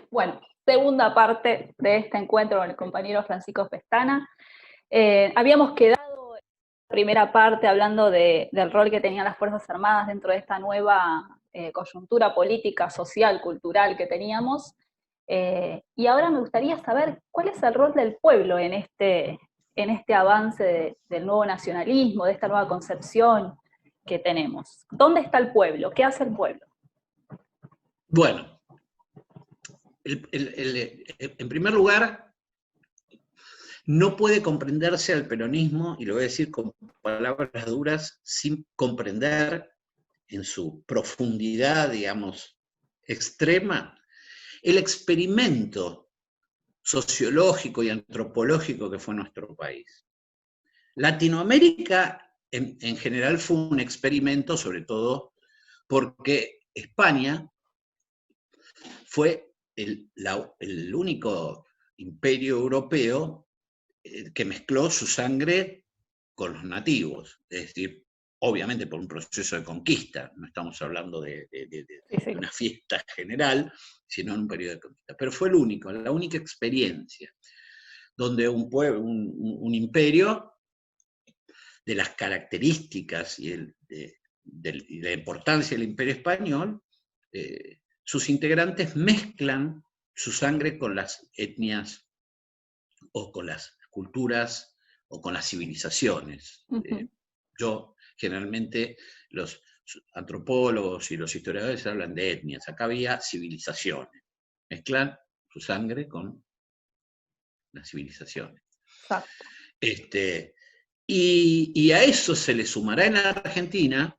Bueno, segunda parte de este encuentro con el compañero Francisco Pestana. Habíamos quedado en la primera parte hablando del rol que tenían las Fuerzas Armadas dentro de esta nueva coyuntura política, social, cultural que teníamos. Y ahora me gustaría saber cuál es el rol del pueblo en este avance del nuevo nacionalismo, de esta nueva concepción que tenemos. ¿Dónde está el pueblo? ¿Qué hace el pueblo? Bueno, en primer lugar, no puede comprenderse al peronismo, y lo voy a decir con palabras duras, sin comprender en su profundidad, digamos, extrema, el experimento sociológico y antropológico que fue nuestro país. Latinoamérica, en general, fue un experimento, sobre todo porque España fue el único imperio europeo que mezcló su sangre con los nativos, es decir, obviamente por un proceso de conquista, no estamos hablando de una fiesta general, sino en un periodo de conquista, pero fue la única experiencia donde un pueblo, un imperio, de las características y de la importancia del imperio español, sus integrantes mezclan su sangre con las etnias o con las culturas o con las civilizaciones. Yo, generalmente, los antropólogos y los historiadores hablan de etnias. Acá había civilizaciones. Mezclan su sangre con las civilizaciones. Exacto. Y a eso se le sumará en Argentina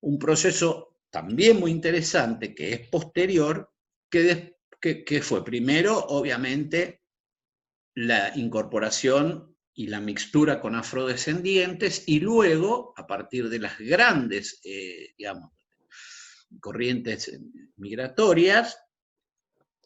un proceso también muy interesante, que es posterior, que fue primero, obviamente, la incorporación y la mixtura con afrodescendientes, y luego, a partir de las grandes, digamos, corrientes migratorias,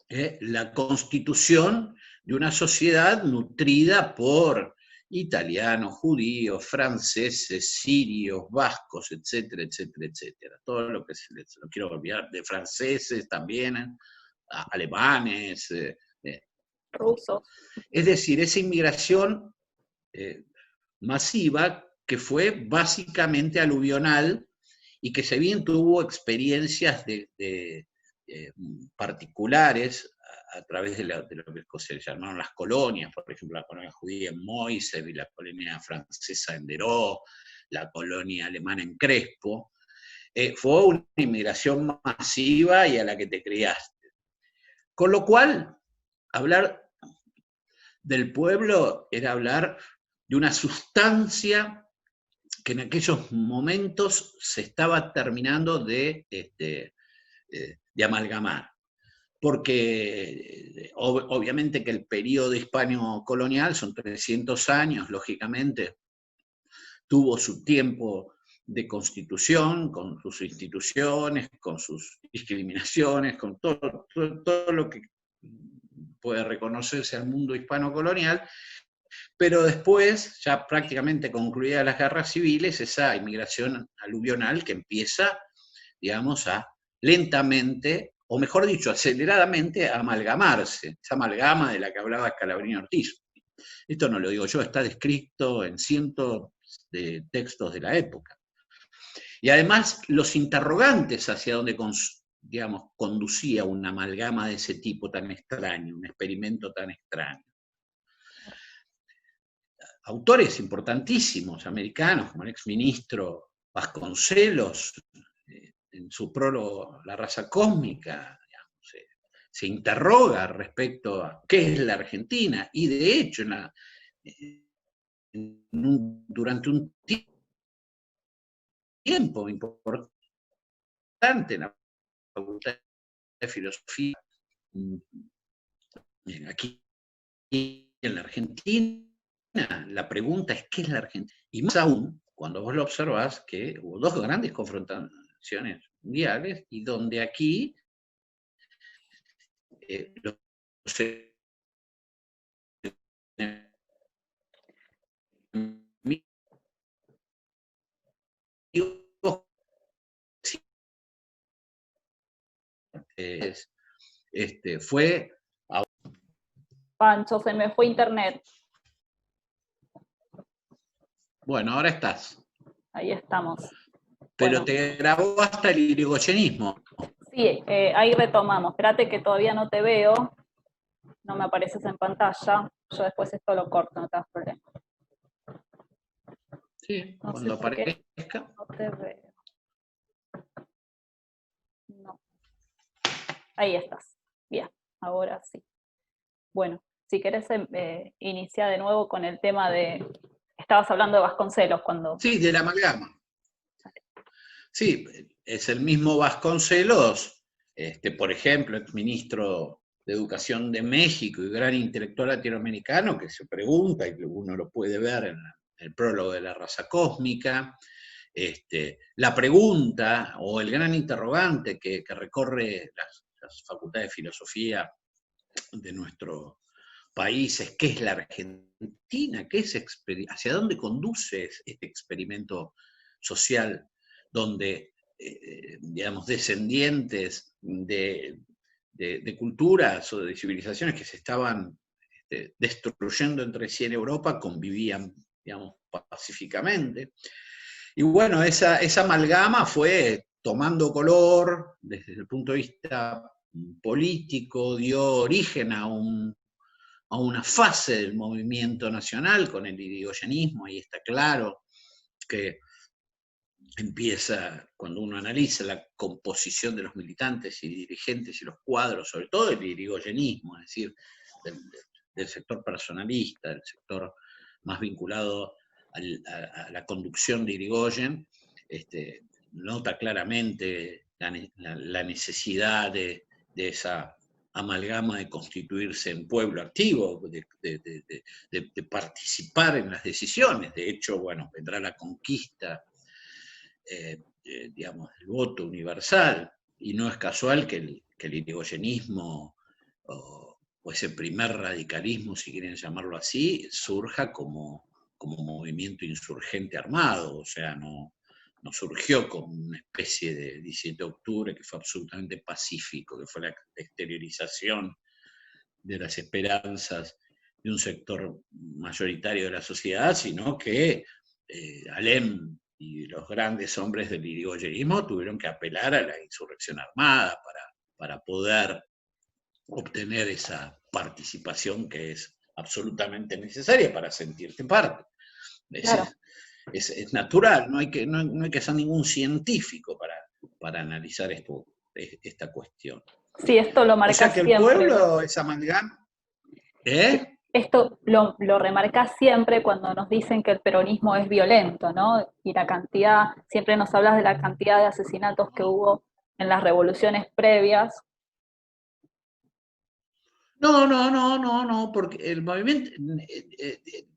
la constitución de una sociedad nutrida por italianos, judíos, franceses, sirios, vascos, etcétera, etcétera, etcétera. Todo lo que no quiero olvidar, de franceses también, alemanes, rusos. Es decir, esa inmigración masiva que fue básicamente aluvional y que si bien tuvo experiencias particulares a través de lo que se llamaron las colonias, por ejemplo, la colonia judía en Moisés, la colonia francesa en Deró, la colonia alemana en Crespo, fue una inmigración masiva y a la que te criaste. Con lo cual, hablar del pueblo era hablar de una sustancia que en aquellos momentos se estaba terminando de amalgamar. Porque obviamente que el periodo hispano-colonial son 300 años, lógicamente, tuvo su tiempo de constitución, con sus instituciones, con sus discriminaciones, con todo lo que puede reconocerse al mundo hispano-colonial, pero después, ya prácticamente concluidas las guerras civiles, esa inmigración aluvional que empieza, digamos, a lentamente, o mejor dicho, aceleradamente, a amalgamarse, esa amalgama de la que hablaba Scalabrini Ortiz. Esto no lo digo yo, está descrito en cientos de textos de la época. Y además, los interrogantes hacia dónde, digamos, conducía una amalgama de ese tipo tan extraño, un experimento tan extraño. Autores importantísimos americanos, como el exministro Vasconcelos, en su prólogo La raza cósmica, digamos, se interroga respecto a qué es la Argentina, y de hecho durante un tiempo importante en la Facultad de Filosofía, aquí en la Argentina, la pregunta es ¿qué es la Argentina? Y más aún cuando vos lo observás que hubo dos grandes confrontaciones mundiales y donde aquí los fue... Pancho, se me fue internet. Bueno, ahora estás. Ahí estamos. Pero Bueno. te grabó hasta el irigoyenismo. Sí, ahí retomamos. Espérate que todavía no te veo. No me apareces en pantalla. Yo después esto lo corto, no te das problema. Sí, No cuando sé por qué aparezca. no te veo. No. Ahí estás. Bien, ahora sí. Bueno, si querés iniciar de nuevo con el tema de... Estabas hablando de Vasconcelos cuando... Sí, de la amalgama. Sí, es el mismo Vasconcelos, por ejemplo, exministro de Educación de México y gran intelectual latinoamericano, que se pregunta, y uno lo puede ver en el prólogo de La raza cósmica, la pregunta o el gran interrogante que recorre las facultades de filosofía de nuestro país es: ¿qué es la Argentina? ¿Hacia dónde conduce este experimento social donde, digamos, descendientes de culturas o de civilizaciones que se estaban destruyendo entre sí en Europa convivían, digamos, pacíficamente? Y bueno, esa amalgama fue tomando color desde el punto de vista político, dio origen a una fase del movimiento nacional con el irigoyenismo. Ahí está claro que empieza, cuando uno analiza la composición de los militantes y dirigentes y los cuadros, sobre todo el irigoyenismo, es decir, del sector personalista, del sector más vinculado a la conducción de Irigoyen, nota claramente la necesidad de esa amalgama de constituirse en pueblo activo, de participar en las decisiones. De hecho, bueno, vendrá la conquista, digamos, del voto universal, y no es casual que el irigoyenismo o ese primer radicalismo, si quieren llamarlo así, surja como movimiento insurgente armado. O sea, no surgió como una especie de 17 de octubre que fue absolutamente pacífico, que fue la exteriorización de las esperanzas de un sector mayoritario de la sociedad, sino que Alem y los grandes hombres del irigoyenismo tuvieron que apelar a la insurrección armada para poder obtener esa participación que es absolutamente necesaria para sentirte parte. Claro. Es natural, no hay que ser ningún científico para analizar esta cuestión. Sí, esto lo O marcás sea que el siempre. pueblo es amalgama. Esto lo remarcás siempre cuando nos dicen que el peronismo es violento, ¿no? Y la cantidad, siempre nos hablas de la cantidad de asesinatos que hubo en las revoluciones previas. No, porque el movimiento,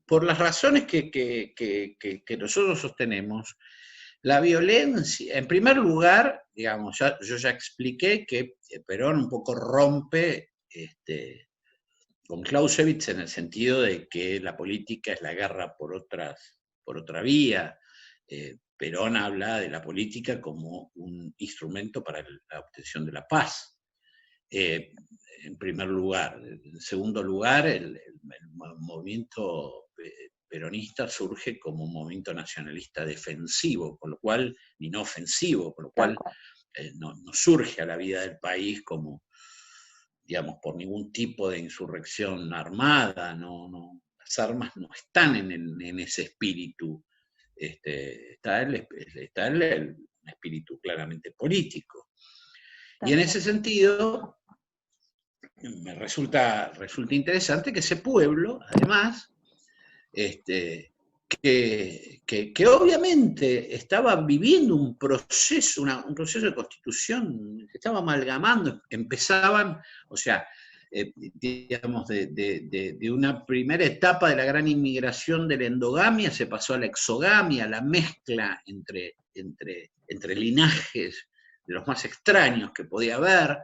por las razones que nosotros sostenemos, la violencia, en primer lugar, digamos, yo ya expliqué que Perón un poco rompe con Clausewitz en el sentido de que la política es la guerra por otra vía. Perón habla de la política como un instrumento para la obtención de la paz. En primer lugar. En segundo lugar, el movimiento peronista surge como un movimiento nacionalista defensivo, por lo cual, y no ofensivo, por lo cual no surge a la vida del país como, digamos, por ningún tipo de insurrección armada. Las armas no están en ese espíritu. Está el espíritu claramente político. Y en ese sentido, me resulta interesante que ese pueblo, además, que obviamente estaba viviendo un proceso de constitución, que estaba amalgamando, empezaban, o sea, digamos, de una primera etapa de la gran inmigración de la endogamia, se pasó a la exogamia, a la mezcla entre linajes de los más extraños que podía haber,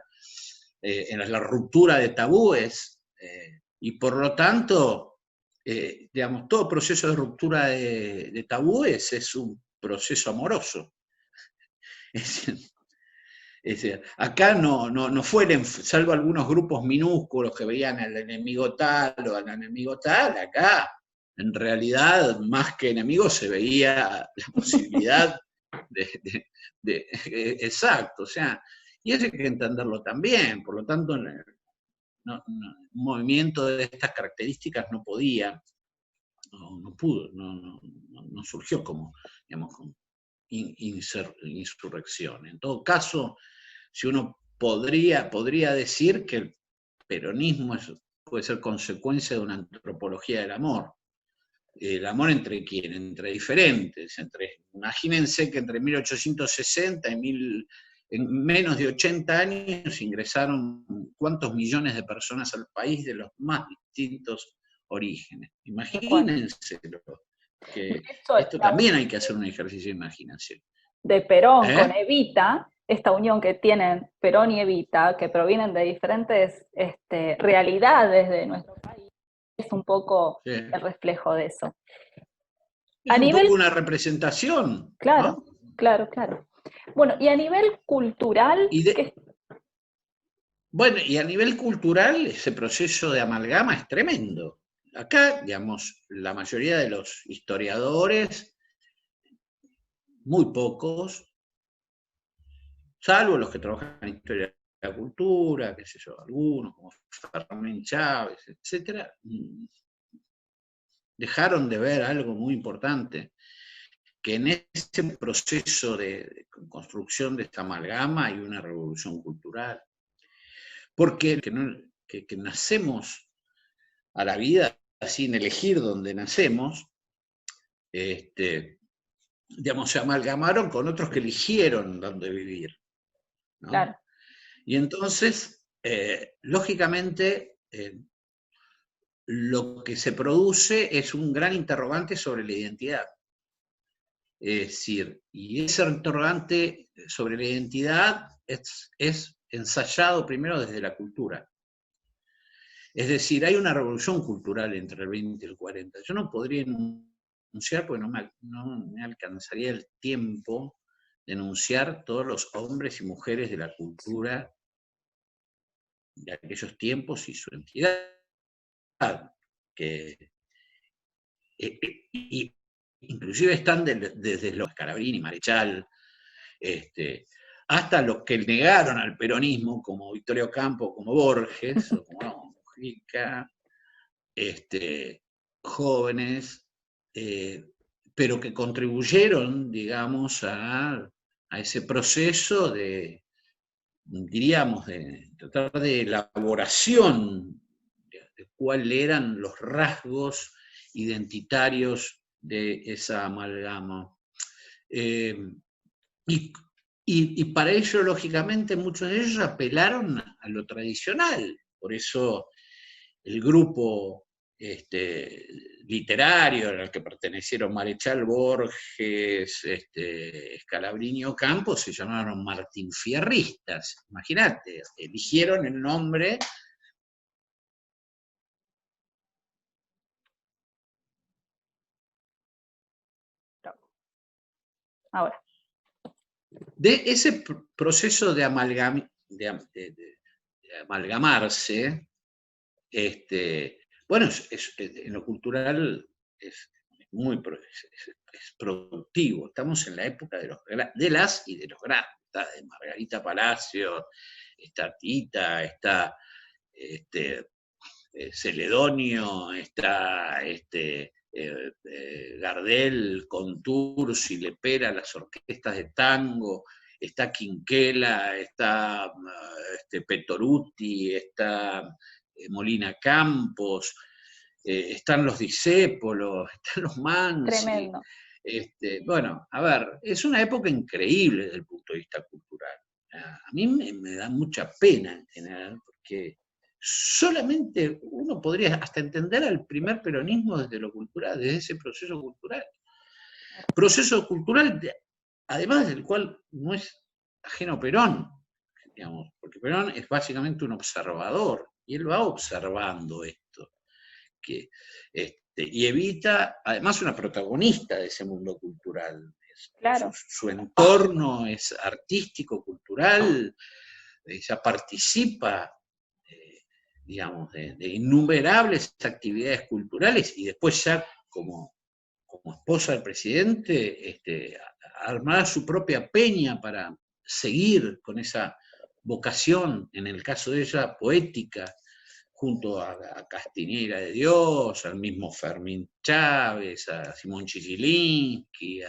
en la ruptura de tabúes, y por lo tanto, digamos, todo proceso de ruptura de tabúes es un proceso amoroso. Acá no fueron, salvo algunos grupos minúsculos que veían al enemigo tal o al enemigo tal, acá en realidad más que enemigos se veía la posibilidad exacto, o sea, y eso hay que entenderlo también, por lo tanto un movimiento de estas características no podía, no pudo, no surgió como, digamos, como insurrección. En todo caso, si uno podría decir que el peronismo puede ser consecuencia de una antropología del amor. El amor entre quién, entre diferentes. Imagínense que entre 1860 y en menos de 80 años ingresaron cuántos millones de personas al país de los más distintos orígenes. Imagínense que hecho, esto también hay que hacer un ejercicio de imaginación. De Perón con Evita, esta unión que tienen Perón y Evita, que provienen de diferentes realidades de nuestro país, es un poco el reflejo de eso. Es un poco una representación. Claro, ¿no? Claro. Bueno, y a nivel cultural... Bueno, y a nivel cultural ese proceso de amalgama es tremendo. Acá, digamos, la mayoría de los historiadores, muy pocos, salvo los que trabajan en historia de la cultura, qué sé yo, algunos, como Fermín Chávez, etc., dejaron de ver algo muy importante, que en ese proceso de construcción de esta amalgama hay una revolución cultural. Porque que nacemos a la vida sin elegir dónde nacemos, digamos, se amalgamaron con otros que eligieron dónde vivir, ¿no? Claro. Y entonces, lógicamente, lo que se produce es un gran interrogante sobre la identidad. Es decir, y ese interrogante sobre la identidad es ensayado primero desde la cultura. Es decir, hay una revolución cultural entre el 20 y el 40. Yo no podría enunciar, porque no me alcanzaría el tiempo de enunciar todos los hombres y mujeres de la cultura de aquellos tiempos y su entidad. Que inclusive están desde los Scalabrini, Marechal, hasta los que negaron al peronismo, como Victorio Campo, como Borges, o como Mujica, jóvenes, pero que contribuyeron, digamos, a ese proceso de, diríamos, de tratar de elaboración de cuáles eran los rasgos identitarios de esa amalgama. Y para ello, lógicamente, muchos de ellos apelaron a lo tradicional. Por eso el grupo literario al que pertenecieron Marechal, Borges, Scalabrini o Campos se llamaron martinfierristas. Imagínate, eligieron el nombre. Ahora. De ese proceso de amalgamarse, bueno, en lo cultural es productivo. Estamos en la época de las y de los grandes. Está de Margarita Palacio, está Tita, está Celedonio, está Gardel, Contursi, Lepera, las orquestas de tango, está Quinquela, está Petoruti, está Molina Campos, están los Discépolos, están los Mansi. Tremendo. Bueno, a ver, es una época increíble desde el punto de vista cultural. A mí me da mucha pena en general, porque solamente uno podría hasta entender al primer peronismo desde lo cultural, desde ese proceso cultural. Proceso cultural, además del cual no es ajeno Perón, digamos, porque Perón es básicamente un observador, y él va observando esto. Y Evita, además, una protagonista de ese mundo cultural. Claro. Su entorno es artístico, cultural, ella participa, digamos, de innumerables actividades culturales y después ya como esposa del presidente, armar su propia peña para seguir con esa vocación, en el caso de ella, poética, junto a Castiñeira de Dios, al mismo Fermín Chávez, a Simón Chichilinsky,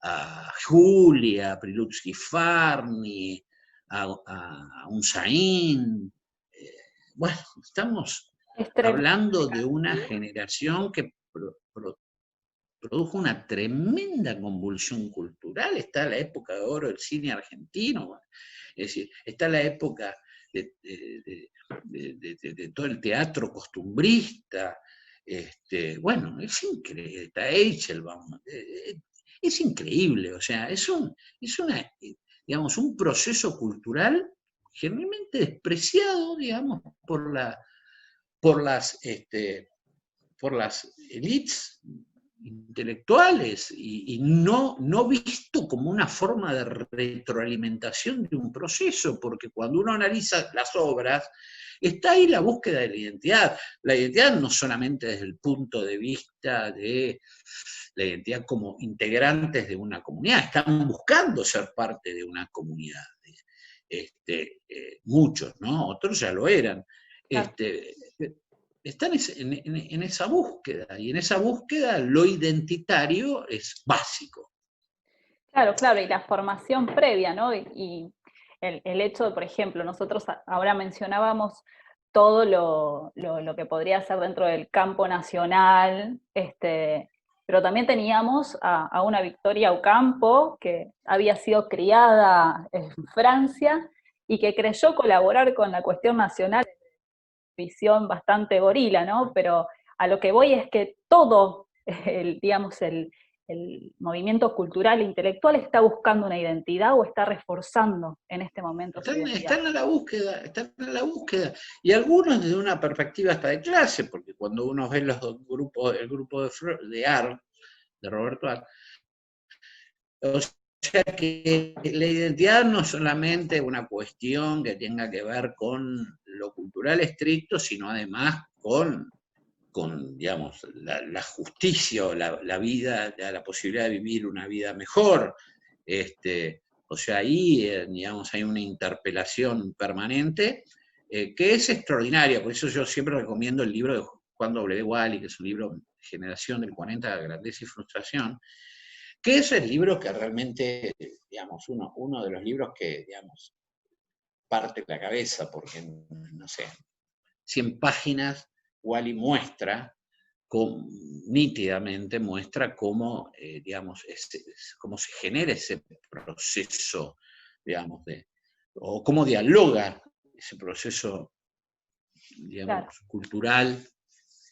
a Julia, a Prilutsky Farni, a Unzaín. Bueno, estamos hablando de una generación que produjo una tremenda convulsión cultural. Está la época de oro del cine argentino, es decir, está la época de todo el teatro costumbrista. Bueno, es increíble, está Eichelbaum, es increíble, o sea, es digamos, un proceso cultural generalmente despreciado, digamos, por las élites intelectuales y no visto como una forma de retroalimentación de un proceso, porque cuando uno analiza las obras, está ahí la búsqueda de la identidad no solamente desde el punto de vista de la identidad como integrantes de una comunidad, están buscando ser parte de una comunidad, muchos, ¿no? Otros ya lo eran. Están en esa búsqueda, y en esa búsqueda lo identitario es básico. Claro, claro, y la formación previa, ¿no? Y el hecho de, por ejemplo, nosotros ahora mencionábamos todo lo que podría ser dentro del campo nacional, pero también teníamos a una Victoria Ocampo, que había sido criada en Francia y que creyó colaborar con la cuestión nacional, visión bastante gorila, ¿no? Pero a lo que voy es que todo, digamos, el movimiento cultural e intelectual está buscando una identidad o está reforzando en este momento su identidad. Están en la búsqueda, y algunos desde una perspectiva hasta de clase, porque cuando uno ve los grupos, el grupo de Art, de Roberto Art, o sea que la identidad no es solamente una cuestión que tenga que ver con lo cultural estricto, sino además con digamos, la justicia, la vida, la posibilidad de vivir una vida mejor. O sea, ahí, digamos, hay una interpelación permanente que es extraordinaria. Por eso yo siempre recomiendo el libro de Juan W. Wally, que es un libro Generación del 40, Grandeza y Frustración, que es el libro que realmente, digamos, uno de los libros que, digamos, parte la cabeza, porque, no sé, 100 páginas, Wally muestra, nítidamente muestra cómo, digamos, cómo se genera ese proceso, digamos, o cómo dialoga ese proceso, digamos, claro, cultural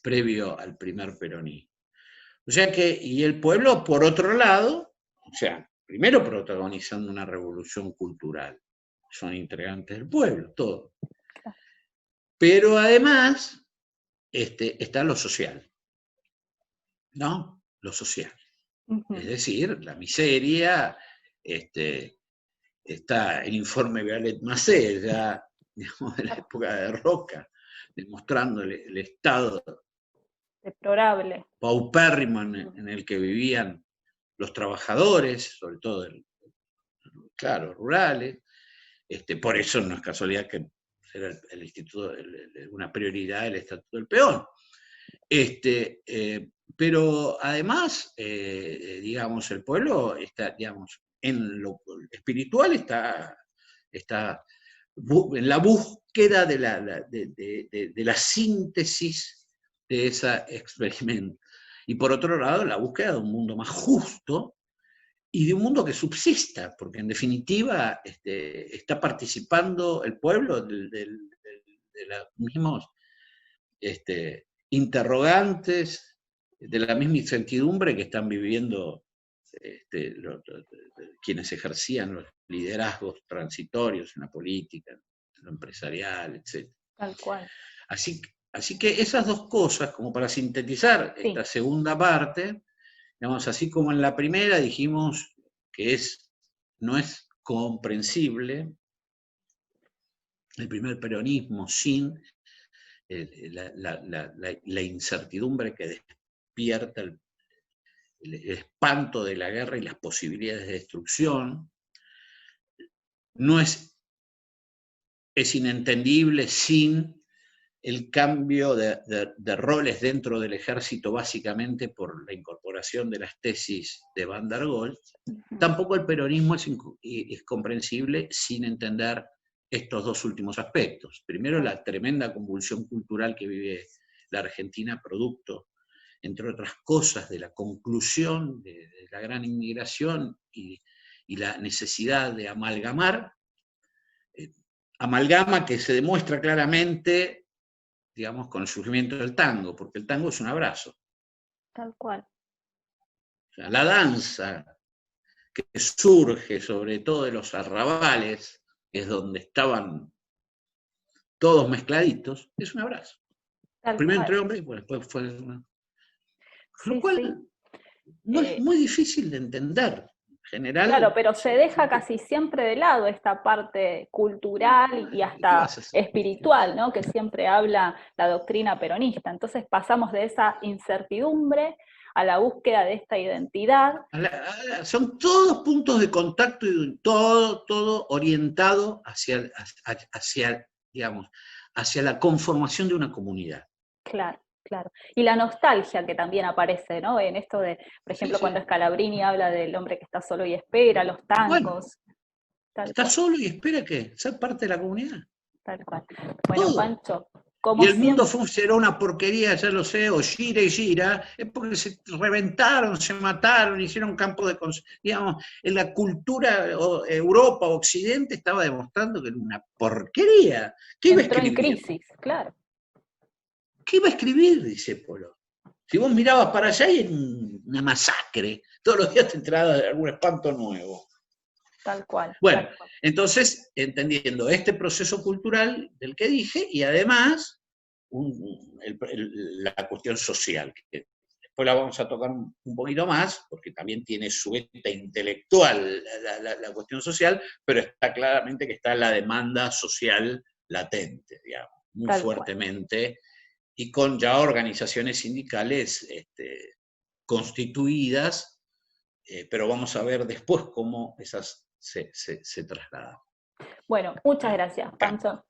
previo al primer peronismo. O sea que, y el pueblo, por otro lado, o sea, primero protagonizando una revolución cultural, son integrantes del pueblo, todo. Pero además está lo social, ¿no? Lo social. Es decir, la miseria, está el informe Violet Macé, ya, digamos, de la época de Roca, demostrando el estado deplorable, paupérrimo en el que vivían los trabajadores, sobre todo, claro, rurales. Por eso no es casualidad que era el instituto, una prioridad del Estatuto del Peón. Pero además, digamos, el pueblo está, digamos, en lo espiritual está en la búsqueda de la síntesis de ese experimento. Y por otro lado, la búsqueda de un mundo más justo y de un mundo que subsista, porque en definitiva está participando el pueblo de los mismos interrogantes, de la misma incertidumbre que están viviendo quienes ejercían los liderazgos transitorios en la política, en lo empresarial, etc. Tal cual. Así que esas dos cosas, como para sintetizar esta segunda parte, Digamos, así como en la primera dijimos que no es comprensible el primer peronismo sin la incertidumbre que despierta el espanto de la guerra y las posibilidades de destrucción, no es inentendible sin el cambio de roles dentro del ejército, básicamente por la incorporación de las tesis de Van der Goltz. Tampoco el peronismo es comprensible sin entender estos dos últimos aspectos. Primero, la tremenda convulsión cultural que vive la Argentina, producto, entre otras cosas, de la conclusión de la gran inmigración y la necesidad de amalgamar. Amalgama que se demuestra claramente, digamos, con el surgimiento del tango, porque el tango es un abrazo. Tal cual. O sea, la danza que surge sobre todo de los arrabales, que es donde estaban todos mezcladitos, es un abrazo. Tal Primero cual. entre hombres y después fue una... Lo Sí, cual sí. no es muy difícil de entender. General, claro, pero se deja casi siempre de lado esta parte cultural y hasta espiritual, ¿no? Que siempre habla la doctrina peronista. Entonces pasamos de esa incertidumbre a la búsqueda de esta identidad. Son todos puntos de contacto y todo orientado hacia, digamos, hacia la conformación de una comunidad. Claro. Claro. Y la nostalgia que también aparece, ¿no? En esto de, por ejemplo, cuando Scalabrini habla del hombre que está solo y espera, los tangos. Bueno, está solo y espera que sea parte de la comunidad. Tal cual. Bueno, todo. Pancho, como y el siempre... mundo será una porquería, ya lo sé, o gira y gira, es porque se reventaron, se mataron, hicieron campo de... Digamos, en la cultura Europa, Occidente, estaba demostrando que era una porquería. ¿Qué iba a escribir? Entró en crisis, claro. ¿Qué iba a escribir? Dice Polo. Si vos mirabas para allá y era una masacre. Todos los días te enterabas de algún espanto nuevo. Tal cual. Bueno, tal cual. entonces, entendiendo este proceso cultural del que dije, y además la cuestión social, que después la vamos a tocar un poquito más, porque también tiene su veta intelectual la cuestión social, pero está claramente que está la demanda social latente, digamos, muy Tal fuertemente, cual. Y con ya organizaciones sindicales constituidas, pero vamos a ver después cómo esas se trasladan. Bueno, muchas gracias, Pancho.